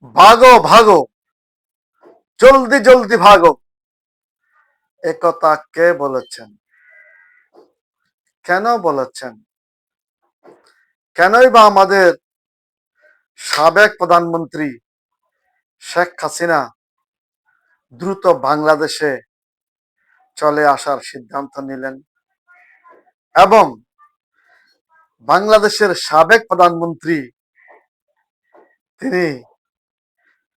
ভাগো ভাগো, জলদি জলদি ভাগো। একথা কে বলেছেন? কেন বলেছেন? কেনই বা আমাদের সাবেক প্রধানমন্ত্রী শেখ হাসিনা দ্রুত বাংলাদেশে চলে আসার সিদ্ধান্ত নিলেন এবং বাংলাদেশের সাবেক প্রধানমন্ত্রী তিনি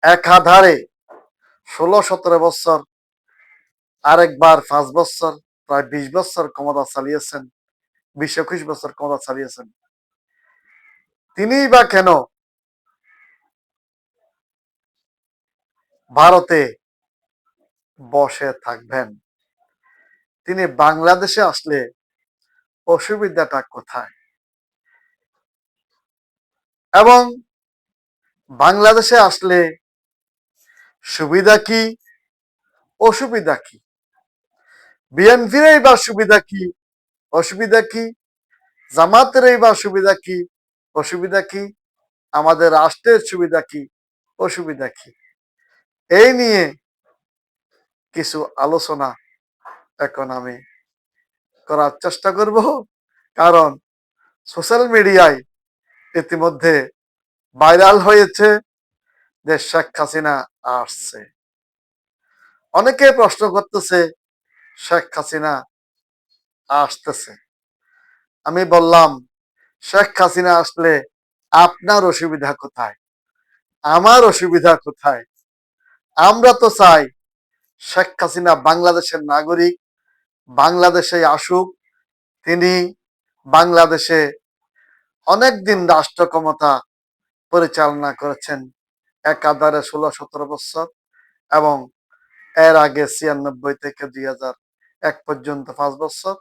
একাধারে 16-17 বছর, আরেকবার 5 বছর, প্রায় 20 বছর ক্ষমতা চালিয়েছেন, 20-21 বছর ক্ষমতা চালিয়েছেন। তিনি বা কেন ভারতে বসে থাকবেন? তিনি বাংলাদেশে আসলে অসুবিধাটা কোথায়? এবং বাংলাদেশে আসলে সুবিধা কি, অসুবিধা কি? বিএনপির বা সুবিধা কি, অসুবিধা কি? জামাতের বা সুবিধা কি, অসুবিধা কি? আমাদের রাষ্ট্রের সুবিধা কি, অসুবিধা কি? এই নিয়ে কিছু আলোচনা এখন আমি করার চেষ্টা করব, কারণ সোশ্যাল মিডিয়ায় ইতিমধ্যে ভাইরাল হয়েছে যে শেখ হাসিনা আসছে। অনেকে প্রশ্ন করতেছে শেখ হাসিনা আসতেছে। আমি বললাম, শেখ হাসিনা আসলে আপনার অসুবিধা কোথায়? আমার অসুবিধা কোথায়? আমরা তো চাই শেখ হাসিনা বাংলাদেশের নাগরিক, বাংলাদেশে আসুক। তিনি বাংলাদেশে অনেকদিন রাষ্ট্র ক্ষমতা পরিচালনা করেছেন, একাধারে 16-17 বছর, এবং এর আগে 96 থেকে 2001 পর্যন্ত 5 বছর,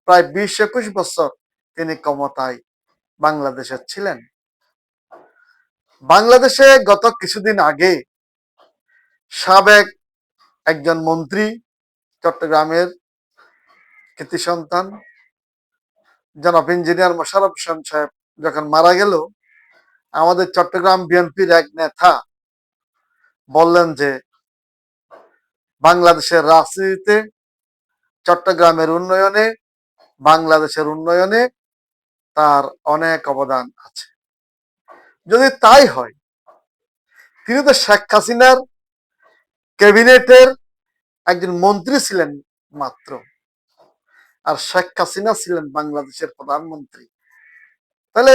প্রায় 20-21 বছর তিনি ক্ষমতায় বাংলাদেশে ছিলেন। বাংলাদেশে গত কিছুদিন আগে সাবেক একজন মন্ত্রী, চট্টগ্রামের কৃতি সন্তান জনাব ইঞ্জিনিয়ার মোশাররফ হোসেন সাহেব যখন মারা গেল, আমাদের চট্টগ্রাম বিএনপির এক নেতা বললেন যে বাংলাদেশের রাজনীতিতে, চট্টগ্রামের উন্নয়নে, বাংলাদেশের উন্নয়নে তার অনেক অবদান আছে। যদি তাই হয়, তিনি তো শেখ হাসিনার ক্যাবিনেটের একজন মন্ত্রী ছিলেন মাত্র, আর শেখ হাসিনা ছিলেন বাংলাদেশের প্রধানমন্ত্রী। তাহলে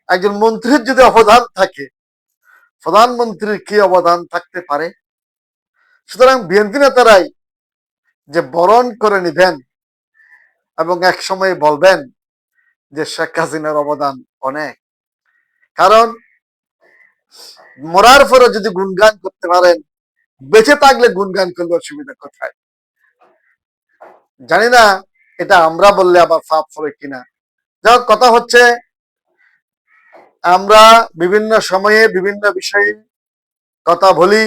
একজন মন্ত্রীর যদি অবদান থাকে, প্রধানমন্ত্রীর কি অবদান থাকতে পারে? সুতরাং বিএনপি নেতারাই যে বরণ করে নিবেন এবং এক সময় বলবেন যে শেখ হাসিনার অবদান অনেক, কারণ মরার পরে যদি গুণগান করতে পারেন, বেঁচে থাকলে গুণগান করলে অসুবিধা কোথায়? জানি না এটা আমরা বললে আবার পাপ হবে কিনা। যাই হোক, কথা হচ্ছে আমরা বিভিন্ন সময়ে বিভিন্ন বিষয়ে কথা বলি।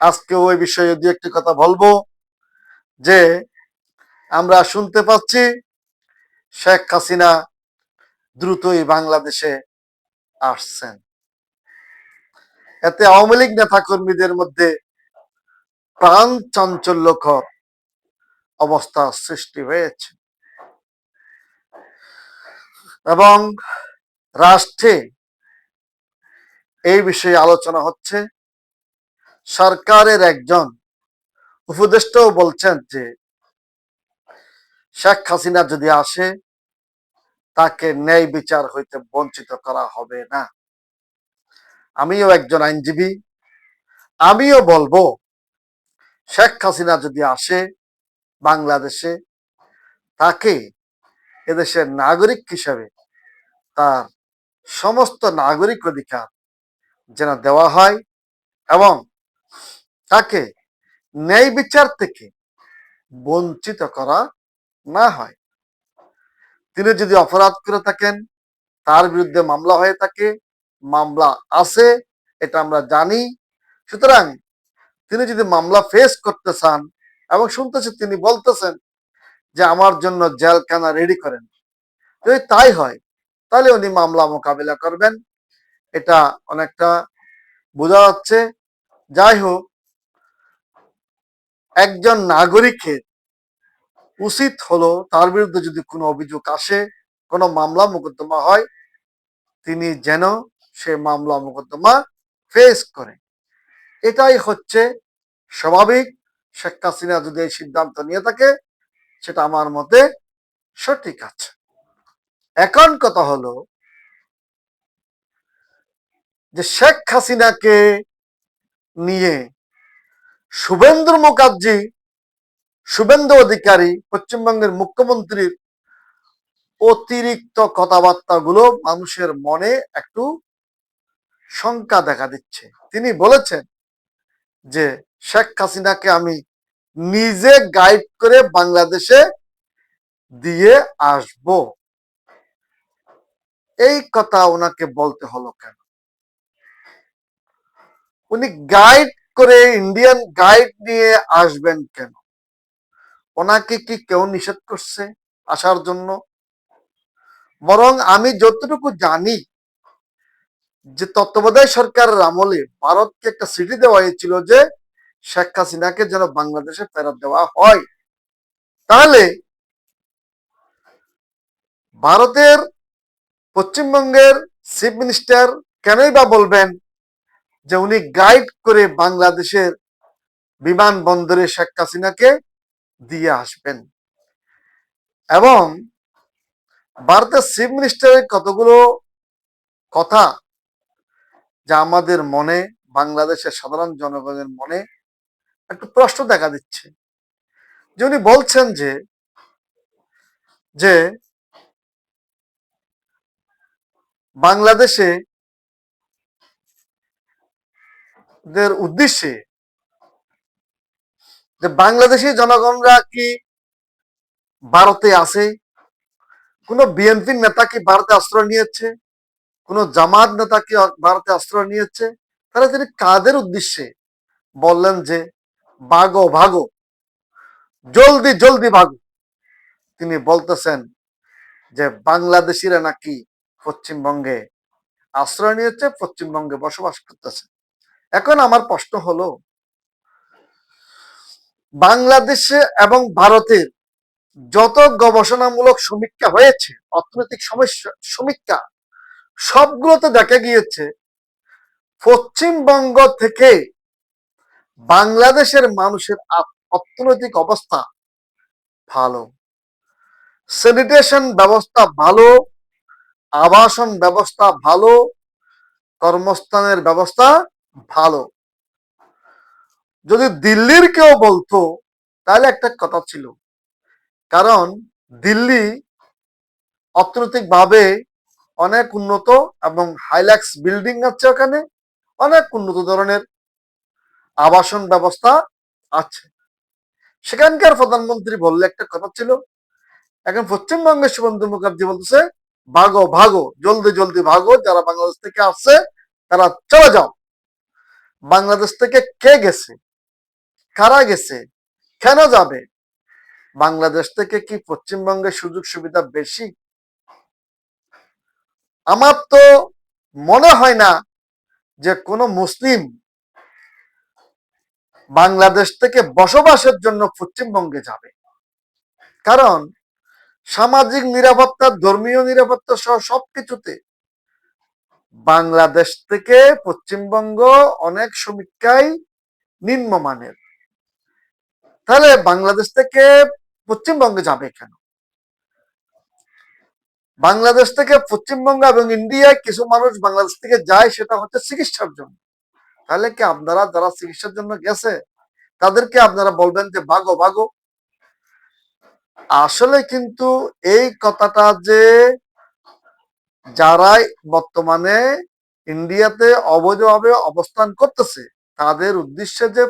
আজকে ওই বিষয়ে দু একটি কথা বলবো, যে আমরা শুনতে পাচ্ছি শেখ হাসিনা দ্রুতই বাংলাদেশে আসছেন। এতে আওয়ামী লীগ নেতা কর্মীদের মধ্যে প্রাণ চাঞ্চল্যকর অবস্থা সৃষ্টি হয়েছে এবং রাষ্ট্রে এই বিষয়ে আলোচনা হচ্ছে। সরকারের একজন উপদেষ্টাও বলছেন যে শেখ হাসিনা যদি আসে, তাকে ন্যায় বিচার হইতে বঞ্চিত করা হবে না। আমিও একজন আইনজীবী, আমিও বলবো শেখ হাসিনা যদি আসে বাংলাদেশে, তাকে এদেশের নাগরিক হিসেবে তার সমস্ত নাগরিক অধিকার যেন দেওয়া হয় এবং তাকে ন্যায় বিচার থেকে বঞ্চিত করা না হয়। তিনি যদি অপরাধ করে থাকেন, তার বিরুদ্ধে মামলা হয়ে থাকে, মামলা আছে, এটা আমরা জানি। সুতরাং তিনি যদি মামলা ফেস করতে চান, এবং শুনতেছি তিনি বলতেছেন যে আমার জন্য জেলখানা রেডি করেন, যদি তাই হয় তাহলে উনি মামলা মোকাবিলা করবেন। এটা অনেকটা বোঝা যাচ্ছে। যাই হোক, একজন নাগরিকের উচিত হলো তার বিরুদ্ধে যদি কোনো অভিযোগ আসে, কোনো মামলা মোকদ্দমা হয়, তিনি যেন সে মামলা মোকদ্দমা ফেস করে। এটাই হচ্ছে স্বাভাবিক। শেখ হাসিনা যদি এই সিদ্ধান্ত নিয়ে থাকে, সেটা আমার মতে সঠিক আছে। এখন কথা হলো যে শেখ হাসিনাকে নিয়ে শুভেন্দু মুখার্জি, শুভেন্দু অধিকারী, পশ্চিমবঙ্গের মুখ্যমন্ত্রীর অতিরিক্ত কথাবার্তাগুলো মানুষের মনে একটু শঙ্কা দেখা দিচ্ছে। তিনি বলেছেন যে শেখ হাসিনাকে আমি নিজে গাইড করে বাংলাদেশে দিয়ে আসব। এই কথা ওনাকে বলতে হলো কেন? উনি গাইড করে ইন্ডিয়ান গাইড নিয়ে আসবেন কেন? ওনাকে কি কেউ নিষেধ করছে আসার জন্য? বরং আমি যতটুকু জানি যে তত্ত্বাবধায়ক সরকারের আমলে ভারতকে একটা চিঠি দেওয়া হয়েছিল যে শেখ হাসিনাকে যেন বাংলাদেশে ফেরত দেওয়া হয়। তাহলে ভারতের পশ্চিমবঙ্গের চিফ মিনিস্টার কেনই বা বলবেন যে উনি গাইড করে বাংলাদেশের বিমানবন্দরে শেখ হাসিনাকে দিয়ে আসবেন? এবং ভারতের চিফ মিনিস্টারের কতগুলো কথা যা আমাদের মনে, বাংলাদেশের সাধারণ জনগণের মনে একটু প্রশ্ন দেখা দিচ্ছে। যে উনি বলছেন যে যে বাংলাদেশে দের উদ্দেশ্যে যে বাংলাদেশি জনগণরা কি ভারতে আছে? কোন বিএনপির নেতা কি ভারতে আশ্রয় নিয়েছে? কোন জামাত নেতা কি ভারতে আশ্রয় নিয়েছে? তাহলে তিনি কাদের উদ্দেশ্যে বললেন যে ভাগো ভাগো, জলদি জলদি ভাগো? তিনি বলতেছেন যে বাংলাদেশিরা নাকি পশ্চিমবঙ্গে আশ্রয় নিয়েছে, পশ্চিমবঙ্গে বসবাস করতেছে। এখন আমার প্রশ্ন হলো, বাংলাদেশে এবং ভারতের যত গবেষণামূলক সমীক্ষা হয়েছে, অর্থনৈতিক সমস্যা সমীক্ষা, সবগুলোতে দেখা গিয়েছে পশ্চিমবঙ্গ থেকে বাংলাদেশের মানুষের অর্থনৈতিক অবস্থা ভালো, স্যানিটেশন ব্যবস্থা ভালো, আবাসন ব্যবস্থা ভালো, কর্মস্থানের ব্যবস্থা ভালো। যদি দিল্লির কেউ বলতো তাহলে একটা কথা ছিল, কারণ দিল্লি অর্থনৈতিক ভাবে অনেক উন্নত এবং হাইল্যাক্স বিল্ডিং আছে, ওখানে অনেক উন্নত ধরনের আবাসন ব্যবস্থা আছে। সেখানকার প্রধানমন্ত্রী বললে একটা কথা ছিল। এখন পশ্চিমবঙ্গের শুভেন্দু মুখার্জি বলতেছে ভাগো ভাগো, জলদি জলদি ভাগো, যারা বাংলাদেশ থেকে আসছে তারা চলে যাও। বাংলাদেশ থেকে কে গেছে, কারা গেছে, কেন যাবে? বাংলাদেশ থেকে কি পশ্চিমবঙ্গের সুযোগ সুবিধা বেশি? আমার তো মনে হয় না যে কোনো মুসলিম বাংলাদেশ থেকে বসবাসের জন্য পশ্চিমবঙ্গে যাবে। কারণ সামাজিক নিরাপত্তা, ধর্মীয় নিরাপত্তা সহ সবকিছুতে বাংলাদেশ থেকে পশ্চিমবঙ্গ অনেক সমীক্ষায় নিম্নমানের। তাহলে বাংলাদেশ থেকে পশ্চিমবঙ্গে যাবে কেন? বাংলাদেশ থেকে পশ্চিমবঙ্গ এবং ইন্ডিয়ায় কিছু মানুষ বাংলাদেশ থেকে যায়, সেটা হচ্ছে চিকিৎসার জন্য। তাহলে কি আপনারা যারা চিকিৎসার জন্য গেছে তাদেরকে আপনারা বলবেন যে ভাগো ভাগো? আসলে কিন্তু এই কথাটা যে যারাই বর্তমানে ইন্ডিয়াতে অবৈধভাবে অবস্থান করতেছে তাদের উদ্দেশ্যে যে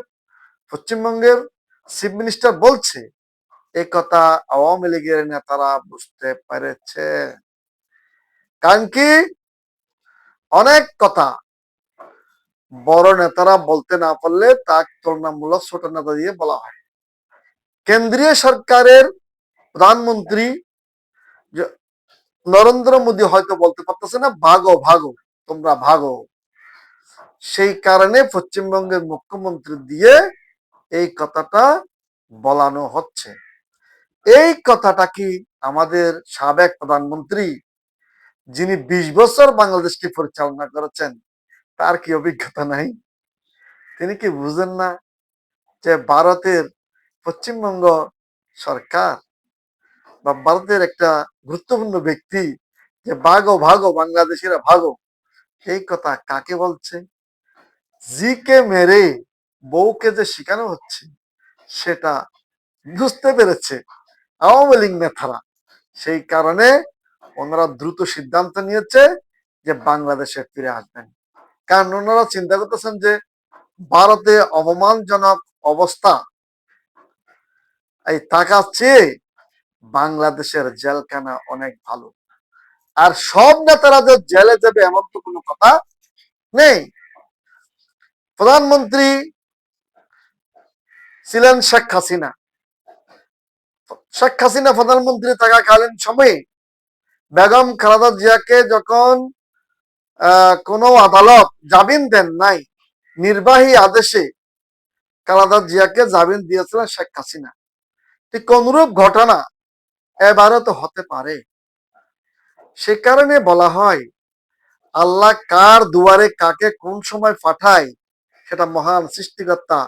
পশ্চিমবঙ্গের চিফ মিনিস্টার বলছে, এই কথা আওয়ামী লীগের নেতারা বুঝতে পেরেছে। কারণ কি, অনেক কথা বড় নেতারা বলতে না পারলে তা তুলনামূলক ছোট নেতা দিয়ে বলা হয়। কেন্দ্রীয় সরকারের প্রধানমন্ত্রী নরেন্দ্র মোদী হয়তো বলতে পারতেছে না ভাগো ভাগো, তোমরা ভাগো। সেই কারণে পশ্চিমবঙ্গের মুখ্যমন্ত্রী দিয়ে এই কথাটা বলানো হচ্ছে। এই কথাটা কি আমাদের সাবেক প্রধানমন্ত্রী, যিনি ২০ বছর বাংলাদেশকে পরিচালনা করেছেন, তার কি অভিজ্ঞতা নাই? তিনি কি বুঝেন না যে ভারতের পশ্চিমবঙ্গ সরকার বা ভারতের একটা গুরুত্বপূর্ণ ব্যক্তি যে ভাগো ভাগো বাংলাদেশিরা ভাগো, এই কথা কাকে বলছে? জিকে মেরে বউকে যে শিখানো হচ্ছে সেটা বুঝতে পেরেছে আওয়ামী লীগ নেতারা। সেই কারণে ওনারা দ্রুত সিদ্ধান্ত নিয়েছে যে বাংলাদেশে ফিরে আসবেন। কারণ ওনারা চিন্তা করতেছেন যে ভারতে অপমানজনক অবস্থা, এই টাকা চেয়ে বাংলাদেশের জেলখানা অনেক ভালো। আর সব নেতারা যে জেলে যাবে এমন তো কোনো কথা নেই। প্রধানমন্ত্রী ছিলেন শেখ হাসিনা। শেখ হাসিনা প্রধানমন্ত্রী থাকাকালীন সময়ে বেগম খালেদা জিয়াকে যখন কোনো আদালত জামিন দেন নাই, নির্বাহী আদেশে খালেদা জিয়াকে জামিন দিয়েছিলেন শেখ হাসিনা। ঠিক অনুরূপ ঘটনা এবারও তো হতে পারে। সে কারণে বলা হয় আল্লাহ কার দুয়ারে কাকে কোন সময় পাঠায় সেটা মহান সৃষ্টিকর্তা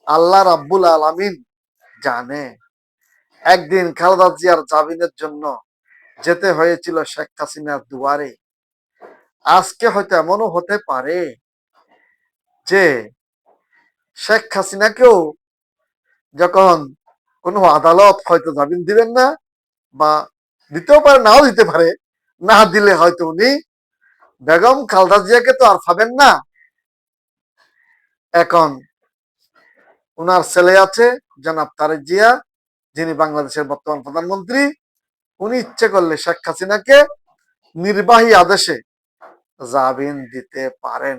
আল্লাহ রাব্বুল আলামিন জানে। একদিন খালেদা জিয়ার জামিনের জন্য যেতে হয়েছিল শেখ হাসিনার দুয়ারে। আজকে হয়তো এমনও হতে পারে যে শেখ হাসিনাকেও যখন কোনো আদালত হয়তো জামিন দিবেন না, বা দিতেও পারে নাও দিতে পারে, না দিলে হয়তো উনি বেগম খালেদা জিয়াকে তো আর পাবেন না। এখন উনার ছেলে আছে জনাব তারেক জিয়া, যিনি বাংলাদেশের বর্তমান প্রধানমন্ত্রী। উনি ইচ্ছে করলে শেখ হাসিনাকে নির্বাহী আদেশে জামিন দিতে পারেন।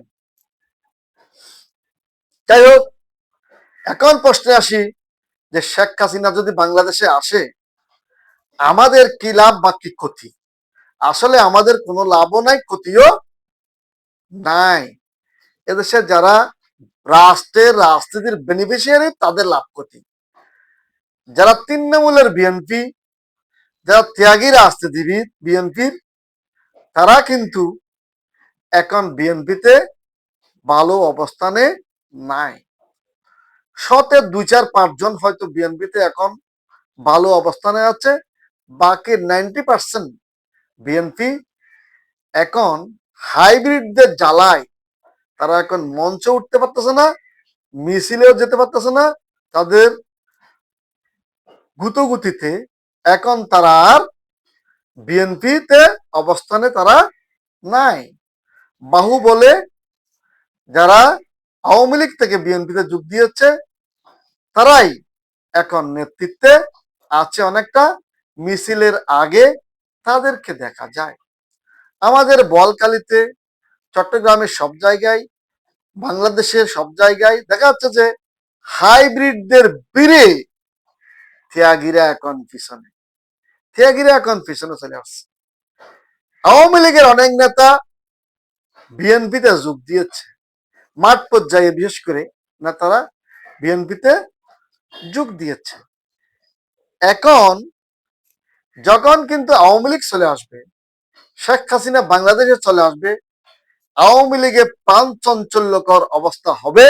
যাই হোক, এখন প্রশ্নে আসি যে শেখ হাসিনা যদি বাংলাদেশে আসে আমাদের কি লাভ বা কি ক্ষতি? আসলে আমাদের কোনো লাভও নাই, ক্ষতিও নাই। এদেশে যারা রাষ্ট্রের রাজনীতির বেনিফিশিয়ারি তাদের লাভ ক্ষতি। যারা তৃণমূলের বিএনপি, যারা ত্যাগী রাজনীতিবিদ বিএনপির, তারা কিন্তু এখন বিএনপিতে ভালো অবস্থানে নাই। শতে ২-৪-৫ জন হয়তো বিএনপিতে এখন ভালো অবস্থানে আছে। বাকি 90% বিএনপি এখন হাইব্রিডদের জ্বালায় তারা এখন মঞ্চে উঠতে পারতেছে না, মিছিলেও যেতে পারতেছে না। তাদের গুতগুতিতে এখন তারা আর বিএনপিতে অবস্থানে তারা নাই। বাহু বলে যারা আওয়ামী লীগ থেকে বিএনপিতে যোগ দিয়েছে তারাই এখন নেতৃত্বে আছে অনেকটা। মিছিলের আগে তাদেরকে দেখা যায়। আমাদের বলকালিতে, চট্টগ্রামের সব জায়গায়, বাংলাদেশের সব জায়গায় দেখা যাচ্ছে যে হাইব্রিডদের বীরে ত্যাগীরা এখন পিছনে, ত্যাগীরা এখন পিছনে চলে আসছে। আওয়ামী লীগের অনেক নেতা বিএনপিতে যোগ দিয়েছে, মাঠ পর্যায়ে বিশেষ করে নেতারা বিএনপিতে যোগ দিয়েছে। এখন যখন কিন্তু আওয়ামী লীগ চলে আসবে, শেখ হাসিনা বাংলাদেশে চলে আসবে, আওয়ামী লীগের প্রাণ চাঞ্চল্যকর অবস্থা হবে।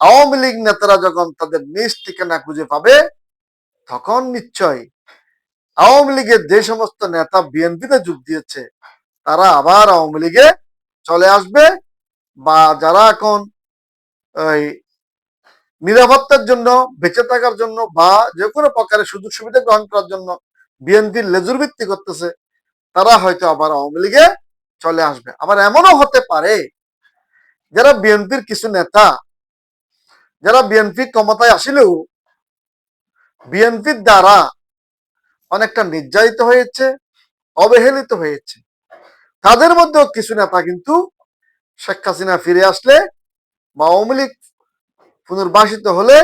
আওয়ামী লীগ নেতারা যখন তাদের নিজ ঠিকানা খুঁজে পাবে, তখন নিশ্চয় আওয়ামী লীগের যে সমস্ত নেতা বিএনপিতে যোগ দিয়েছে তারা আবার আওয়ামী লীগে চলে আসবে। বা যারা এখন ওই নিরাপত্তার জন্য, বেঁচে থাকার জন্য বা যে কোনো প্রকারের সুযোগ সুবিধা গ্রহণ করার জন্য বিএনপির লেজুর ভিত্তি করতেছে, তারা হয়তো আবার আওয়ামী লীগে চলে আসবে। আবার এমনও হতে পারে যারা বিএনপির কিছু নেতা, যারা বিএনপি ক্ষমতায় আসলেও বিএনপির দ্বারা অনেকটা নির্যাতিত হয়েছে, অবহেলিত হয়েছে, তাদের মধ্যেও কিছু নেতা কিন্তু শেখ হাসিনা ফিরে আসলে বা আওয়ামী লীগ পুনর্বাসিত হলে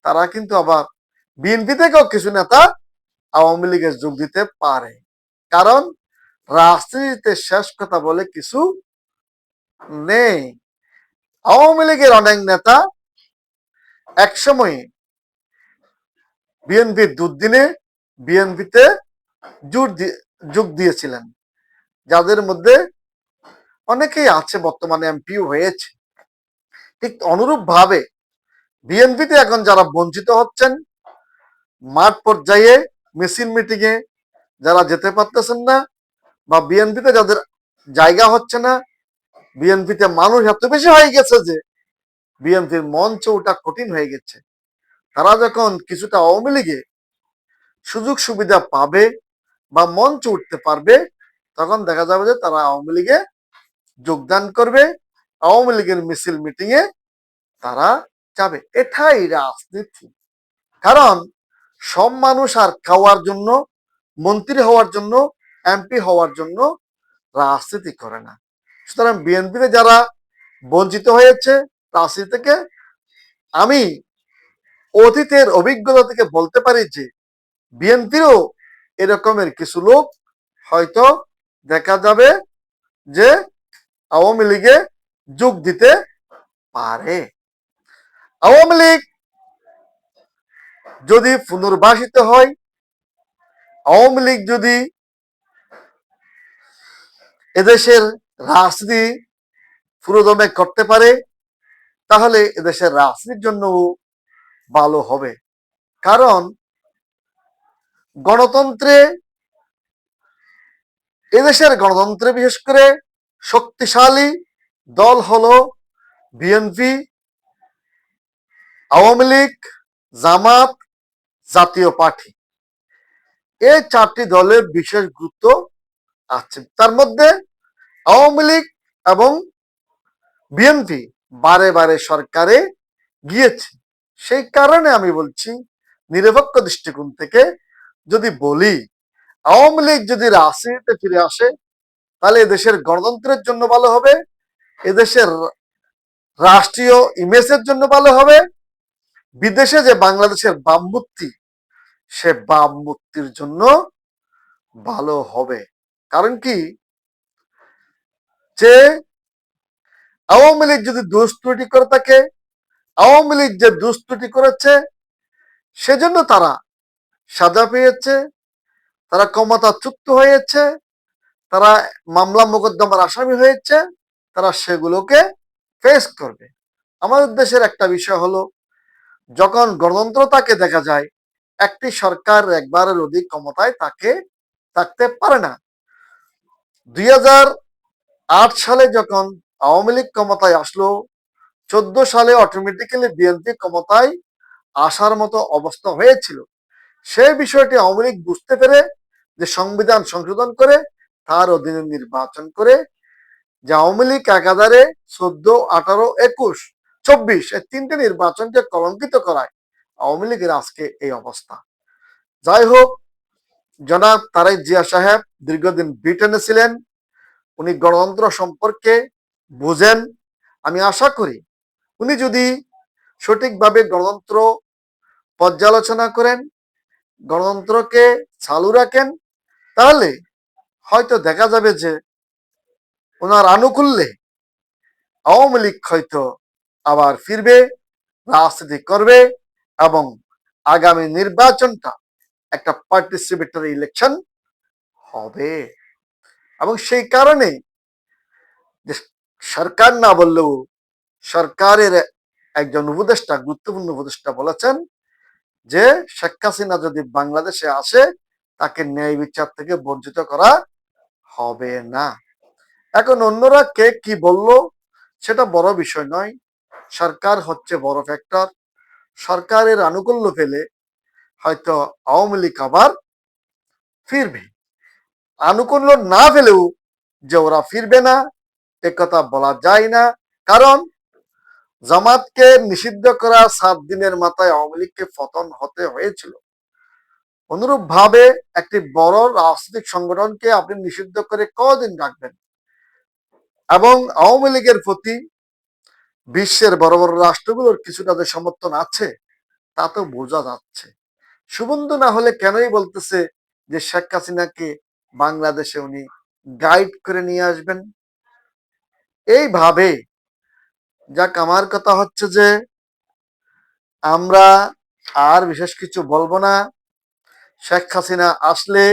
তারা কিন্তু আবার বিএনপি থেকেও কিছু নেতা আওয়ামী লীগে যোগ দিতে পারে। কারণ রাজনীতিতে শেষ কথা বলে কিছু নেই। আওয়ামী লীগের অনেক নেতা একসময় বিএনপির দুর্দিনে বিএনপিতে যোগ দিয়েছিলেন, যাদের মধ্যে অনেকেই আছে বর্তমানে এমপিও হয়েছে। ঠিক অনুরূপ ভাবে বিএনপিতে এখন যারা বঞ্চিত হচ্ছেন, মাঠ পর্যায়ে মিছিল মিটিং এ যারা যেতে পারতেছেন না, বা বিএনপিতে যাদের জায়গা হচ্ছে না, বিএনপিতে মানুষ এত বেশি হয়ে গেছে যে বিএনপির মঞ্চ ওটা কঠিন হয়ে গেছে। তারা যখন কিছুটা আওয়ামী লীগে সুযোগ সুবিধা পাবে বা মঞ্চ উঠতে পারবে, তখন দেখা যাবে যে তারা আওয়ামী লীগে যোগদান করবে, আওয়ামী লীগের মিছিল মিটিং এ তারা যাবে। এটাই রাজনীতি। কারণ সব মানুষ আর খাওয়ার জন্য, মন্ত্রী হওয়ার জন্য, এমপি হওয়ার জন্য রাজনীতি করে না। সুতরাং বিএনপিতে যারা বঞ্চিত হয়েছে রাজনীতি থেকে, আমি অতীতের অভিজ্ঞতা থেকে বলতে পারি যে বিএনপিরও এরকমের কিছু লোক হয়তো দেখা যাবে যে আওয়ামী লীগে যোগ দিতে পারে। আওয়ামী লীগ যদি পুনর্বাসিত হয়, আওয়ামী লীগ যদি এদেশের রাজনীতি পুরোদমে করতে পারে, তাহলে এদেশের রাজনীতির জন্য ভালো হবে। কারণ গণতন্ত্রে, এদেশের গণতন্ত্রে বিশেষ করে শক্তিশালী দল হলো বিএনপি, আওয়ামী লীগ, জামাত, জাতীয় পার্টি। এই চারটি দলের বিশেষ গুরুত্ব আছে। তার মধ্যে আওয়ামী লীগ এবং বিএনপি বারে বারে সরকারে গিয়েছে। সেই কারণে আমি বলছি, নিরপেক্ষ দৃষ্টিকোণ থেকে যদি বলি, আওয়ামী লীগ যদি রাজনীতিতে ফিরে আসে, তাহলে এদেশের গণতন্ত্রের জন্য ভালো হবে, এদেশের রাষ্ট্রীয় ইমেজের জন্য ভালো হবে, বিদেশে যে বাংলাদেশের বামমূর্তি, সে বামমূর্তির জন্য ভালো হবে। কারণ কি, যে আওয়ামী লীগ যদি দুষ্ত্রুটি করে থাকে, আওয়ামী লীগ যে দুষ্ত্রুটি করেছে সেজন্য তারা সাজা পেয়েছে, তারা ক্ষমতাচ্যুত হয়েছে, তারা মামলা মোকদ্দমার আসামি হয়েছে, তারা সেগুলোকে ফেস করবে। আমাদের দেশের একটা বিষয় হলো, যখন গণতন্ত্র তাকে দেখা যায়, একটি সরকার একবারের অধিক ক্ষমতায় তাকে থাকতে পারে না। 2008 সালে যখন আওয়ামী লীগ ক্ষমতায় আসলো, 14 সালে অটোমেটিক্যালি বিএনপি ক্ষমতায় আসার মতো অবস্থা হয়েছিল। সেই বিষয়টি আওয়ামী লীগ বুঝতে পেরে যে সংবিধান সংশোধন করে তার অধীনে নির্বাচন করে, যে আওয়ামী লীগ একাধারে 14, 18, 21, 24 এই তিনটে নির্বাচনকে কলঙ্কিত করায় আওয়ামী লীগের আজকে এই অবস্থা। যাই হোক, জনাব তারেক জিয়া সাহেব দীর্ঘদিন ব্রিটেনে ছিলেন, উনি গণতন্ত্র সম্পর্কে বুঝেন। আমি আশা করি উনি যদি সঠিকভাবে গণতন্ত্র পর্যালোচনা করেন, গণতন্ত্রকে চালু রাখেন, তাহলে হয়তো দেখা যাবে যে ওনার আনুকূল্যে আওয়ামী লীগ হয়তো আবার ফিরবে, রাজনীতি করবে, এবং আগামী নির্বাচনটা একটা পার্টিসিপেটরি ইলেকশন হবে। এবং সেই কারণে সরকার না বললেও সরকারের একজন উপদেষ্টা, গুরুত্বপূর্ণ উপদেষ্টা বলেছেন যে শেখ হাসিনা যদি বাংলাদেশে আসে, তাকে ন্যায় বিচার থেকে বঞ্চিত করা হবে না। এখন অন্যরা কে কি বললো সেটা বড় বিষয় নয়, সরকার হচ্ছে বড় ফ্যাক্টর। সরকারের আনুকূল্য পেলে হয়তো আওয়ামী লীগ আবার ফিরবে, আনুকূল্য না পেলেও যে ওরা ফিরবে না একথা বলা যায় না। কারণ জামাতকে নিষিদ্ধ করা 7 দিনের মাথায় আওয়ামী লীগকে পতন হতে হয়েছিল। অনুরূপ ভাবে একটি বড় রাজনৈতিক সংগঠনকে আপনি নিষিদ্ধ করে কদিন রাখবেন? এবং আওয়ামী লীগের প্রতি বিশ্বের বড় বড় রাষ্ট্রগুলোর কিছুটা যে সমর্থন আছে তা তো বোঝা যাচ্ছে। শুভেন্দু না হলে কেনই বলতেছে যে শেখ হাসিনাকে বাংলাদেশে উনি গাইড করে নিয়ে আসবেন। এইভাবে যাক, আমার কথা হচ্ছে যে আমরা আর বিশেষ কিছু বলবো না। শেখ হাসিনা আসলে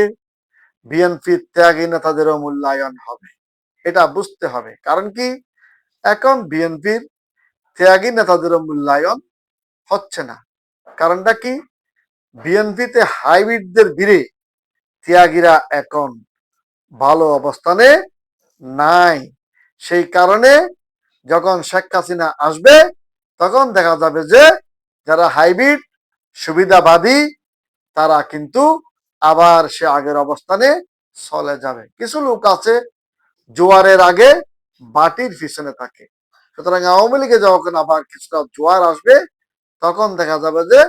বিএনপির ত্যাগী নেতাদেরও মূল্যায়ন হবে, এটা বুঝতে হবে। কারণ কি, এখন বিএনপির ত্যাগী নেতাদেরও মূল্যায়ন হচ্ছে না। কারণটা কি, বিএনপিতে হাইব্রিডদের ভিড়ে ত্যাগীরা এখন ভালো অবস্থানে নাই। সেই কারণে যখন শেখ হাসিনা আসবে তখন দেখা যাবে যে যারা হাইব্রিড সুবিধাবাদী তারা কিন্তু আবার সে আগের অবস্থানে চলে যাবে। কিছু লোক আছে জোয়ারের আগে বাটির পিছনে থাকে। সুতরাং আওয়ামী লীগে যখন আবার কিছুটা জোয়ার আসবে তখন দেখা যাবে যে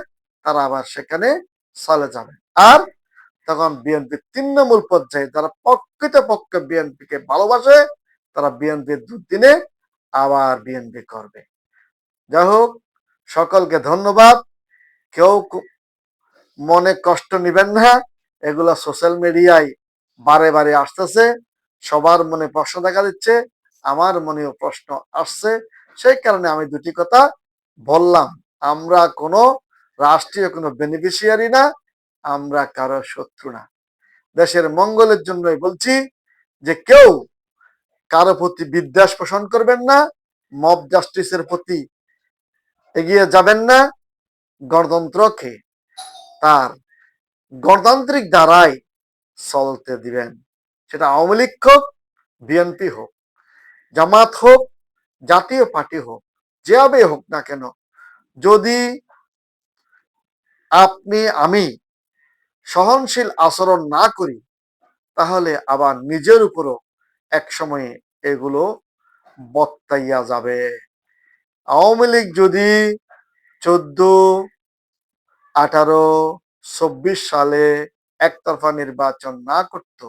তারা আবার সেখানে চলে যাবে। আর তখন বিএনপির তৃণমূল পর্যায়ে যারা প্রকৃতপক্ষে বিএনপিকে ভালোবাসে তারা বিএনপির দুর্দিনে আবার বিএনপি করবে। যাই হোক, সকলকে ধন্যবাদ। কেউ মনে কষ্ট নিবেন না, এগুলো সোশ্যাল মিডিয়ায় বারে বারে আসতেছে, সবার মনে প্রশ্ন দেখা দিচ্ছে, আমার মনেও প্রশ্ন আসছে। সেই কারণে আমি দুটি কথা বললাম। আমরা কোনো রাষ্ট্রীয় কোনো বেনিফিশিয়ারি না, আমরা কারো শত্রু না। দেশের মঙ্গলের জন্যই বলছি যে কেউ কারো প্রতি বিদ্বেষ পোষণ করবেন না, মব জাস্টিসের প্রতি এগিয়ে যাবেন না। গণতন্ত্রকে তার গণতান্ত্রিক ধারায় চলতে দিবেন। সেটা আওয়ামী লীগ হোক, বিএনপি হোক, জামাত হোক, জাতীয় পার্টি হোক, যেভাবে হোক না কেন, যদি আপনি আমি সহনশীল আচরণ না করি তাহলে আবার নিজের উপরও এক সময়ে এগুলো বর্তাইয়া যাবে। আওয়ামী লীগ যদি 14, 18, 24 সালে একতরফা নির্বাচন না করত,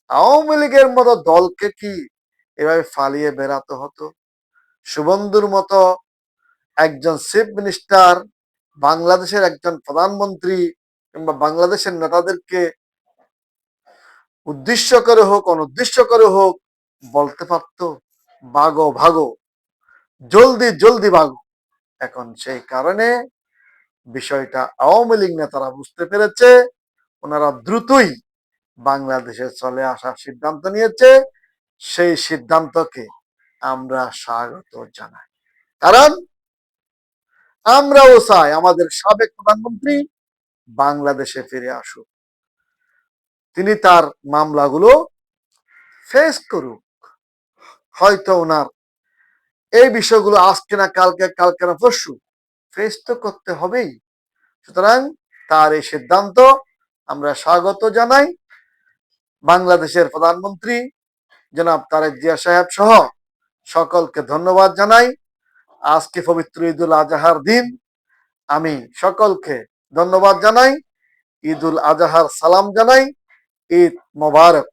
আওয়ামী লীগের মতো দলকে কি এভাবে ফালিয়ে বেড়াতে হতো? শুভেন্দুর মতো একজন চিফ মিনিস্টার, বাংলাদেশের একজন প্রধানমন্ত্রী কিংবা বাংলাদেশের নেতাদেরকে উদ্দেশ্য করে হোক অনির্দিষ্ট করে হোক বলতে পারতো ভাগো ভাগো, জলদি জলদি ভাগো। এখন সেই কারণে বিষয়টা আওয়ামী লীগ নেতারা বুঝতে পেরেছে, ওনারা দ্রুতই বাংলাদেশে চলে আসার সিদ্ধান্ত নিয়েছে। সেই সিদ্ধান্তকে আমরা স্বাগত জানাই। কারণ আমরাও চাই আমাদের সাবেক প্রধানমন্ত্রী বাংলাদেশে ফিরে আসুক, তিনি তার মামলাগুলো ফেস করুক। হয়তো ওনার এই বিষয়গুলো আজকে না কালকে, কালকে না পরশু ফেস তো করতে হবেই। সুতরাং তার এই সিদ্ধান্ত আমরা স্বাগত জানাই। বাংলাদেশের প্রধানমন্ত্রী জনাব তারেক জিয়া সাহেব সহ সকলকে ধন্যবাদ জানাই। আজকে পবিত্র ঈদুল আজহার দিন, আমি সকলকে ধন্যবাদ জানাই, ঈদুল আজহার সালাম জানাই। ঈদ মোবারক।